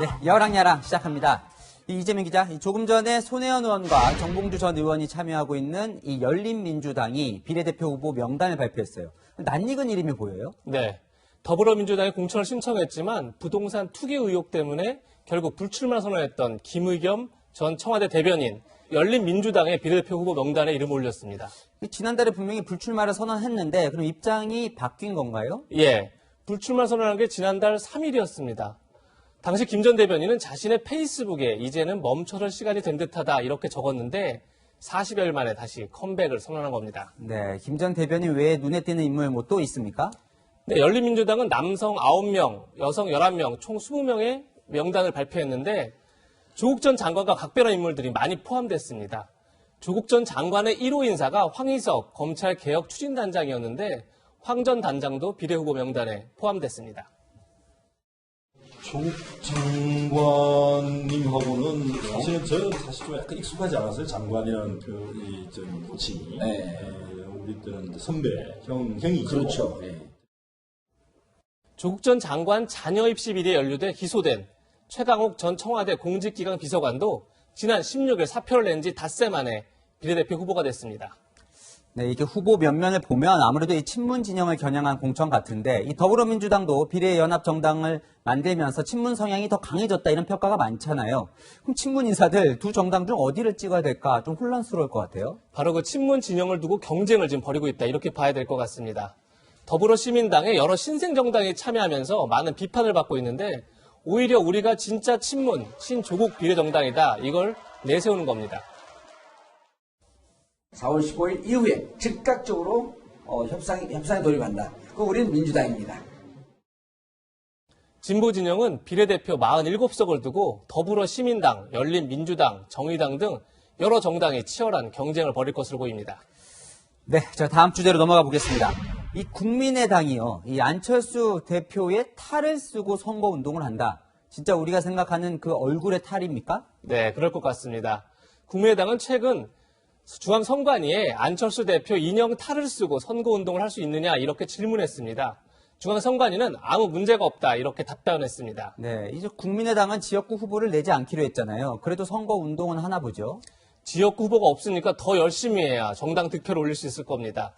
네, 여랑야랑 시작합니다. 이재민 기자, 조금 전에 손혜원 의원과 정봉주 전 의원이 참여하고 있는 이 열린민주당이 비례대표 후보 명단을 발표했어요. 낯익은 이름이 보여요? 네, 더불어민주당이 공천을 신청했지만 부동산 투기 의혹 때문에 결국 불출마 선언했던 김의겸 전 청와대 대변인, 열린민주당의 비례대표 후보 명단에 이름을 올렸습니다. 지난달에 분명히 불출마를 선언했는데 그럼 입장이 바뀐 건가요? 예, 불출마 선언한 게 지난달 3일이었습니다. 당시 김 전 대변인은 자신의 페이스북에 이제는 멈춰설 시간이 된 듯하다 이렇게 적었는데 40여일 만에 다시 컴백을 선언한 겁니다. 네, 김 전 대변인 외에 눈에 띄는 인물 뭐 또 있습니까? 네, 열린민주당은 남성 9명, 여성 11명, 총 20명의 명단을 발표했는데 조국 전 장관과 각별한 인물들이 많이 포함됐습니다. 조국 전 장관의 1호 인사가 황희석 검찰개혁 추진단장이었는데 황 전 단장도 비례후보 명단에 포함됐습니다. 조국 장관님하고는 사실은 저는 좀 약간 익숙하지 않았어요. 장관이라는 호칭이. 네. 우리 때는 선배, 형이죠. 그렇죠. 네. 조국 전 장관 자녀 입시 비리에 연루돼 기소된 최강욱 전 청와대 공직기강 비서관도 지난 16일 사표를 낸 지 닷새 만에 비례대표 후보가 됐습니다. 네, 이게 후보 면면을 보면 아무래도 이 친문 진영을 겨냥한 공천 같은데 이 더불어민주당도 비례연합정당을 만들면서 친문 성향이 더 강해졌다 이런 평가가 많잖아요. 그럼 친문 인사들 두 정당 중 어디를 찍어야 될까 좀 혼란스러울 것 같아요. 바로 그 친문 진영을 두고 경쟁을 지금 벌이고 있다 이렇게 봐야 될 것 같습니다. 더불어시민당에 여러 신생정당이 참여하면서 많은 비판을 받고 있는데 오히려 우리가 진짜 친문, 신조국 비례정당이다 이걸 내세우는 겁니다. 4월 15일 이후에 즉각적으로 협상에 돌입한다. 그 우리는 민주당입니다. 진보 진영은 비례대표 47석을 두고 더불어시민당, 열린민주당, 정의당 등 여러 정당이 치열한 경쟁을 벌일 것으로 보입니다. 네, 자 다음 주제로 넘어가 보겠습니다. 이 국민의당이요, 이 안철수 대표의 탈을 쓰고 선거운동을 한다. 진짜 우리가 생각하는 그 얼굴의 탈입니까? 네, 그럴 것 같습니다. 국민의당은 최근 중앙선관위에 안철수 대표 인형 탈을 쓰고 선거운동을 할 수 있느냐 이렇게 질문했습니다. 중앙선관위는 아무 문제가 없다 이렇게 답변했습니다. 네, 이제 국민의당은 지역구 후보를 내지 않기로 했잖아요. 그래도 선거운동은 하나 보죠. 지역구 후보가 없으니까 더 열심히 해야 정당 득표를 올릴 수 있을 겁니다.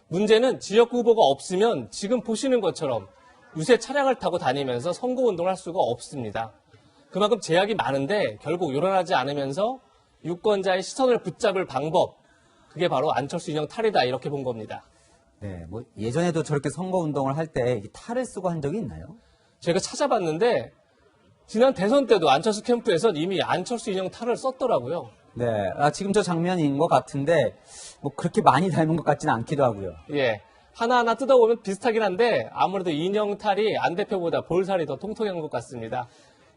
문제는 지역구 후보가 없으면 지금 보시는 것처럼 유세 차량을 타고 다니면서 선거운동을 할 수가 없습니다. 그만큼 제약이 많은데 결국 요란하지 않으면서 유권자의 시선을 붙잡을 방법, 그게 바로 안철수 인형 탈이다 이렇게 본 겁니다. 네, 뭐 예전에도 저렇게 선거운동을 할 때 탈을 쓰고 한 적이 있나요? 제가 찾아봤는데 지난 대선 때도 안철수 캠프에선 이미 안철수 인형 탈을 썼더라고요. 네, 지금 저 장면인 것 같은데 뭐 그렇게 많이 닮은 것 같지는 않기도 하고요. 예, 하나하나 뜯어보면 비슷하긴 한데 아무래도 인형 탈이 안 대표보다 볼살이 더 통통한 것 같습니다.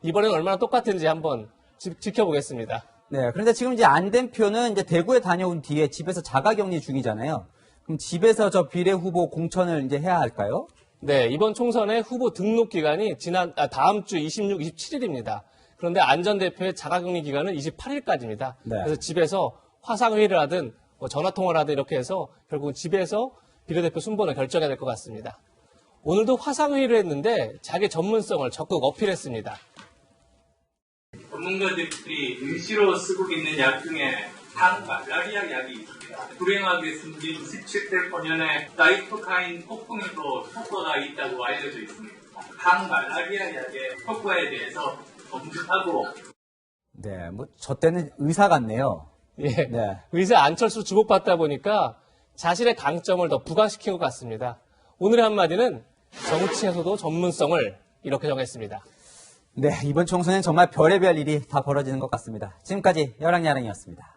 이번에는 얼마나 똑같은지 한번 지켜보겠습니다. 네, 그런데 지금 이제 안 된 표는 이제 대구에 다녀온 뒤에 집에서 자가격리 중이잖아요. 그럼 집에서 저 비례 후보 공천을 이제 해야 할까요? 네, 이번 총선의 후보 등록 기간이 다음 주 26, 27일입니다. 그런데 안 전 대표의 자가격리 기간은 28일까지입니다. 네. 그래서 집에서 화상회의를 하든 전화통화를 하든 이렇게 해서 결국은 집에서 비례대표 순번을 결정해야 될 것 같습니다. 오늘도 화상회의를 했는데 자기 전문성을 적극 어필했습니다. 전문가들이 임시로 쓰고 있는 약 중에 항말라리아 약이 있습니다. 불행하게 숨진 17대 소년의 나이트로카인 폭풍에도 효과가 있다고 알려져 있습니다. 항말라리아 약의 효과에 대해서 검증하고. 네, 뭐 저 때는 의사 같네요. 예, 네. 의사 안철수 주목받다 보니까 자신의 강점을 더 부각시킨 것 같습니다. 오늘의 한마디는 정치에서도 전문성을 이렇게 정했습니다. 네, 이번 총선엔 정말 별의별 일이 다 벌어지는 것 같습니다. 지금까지 여랑야랑이었습니다.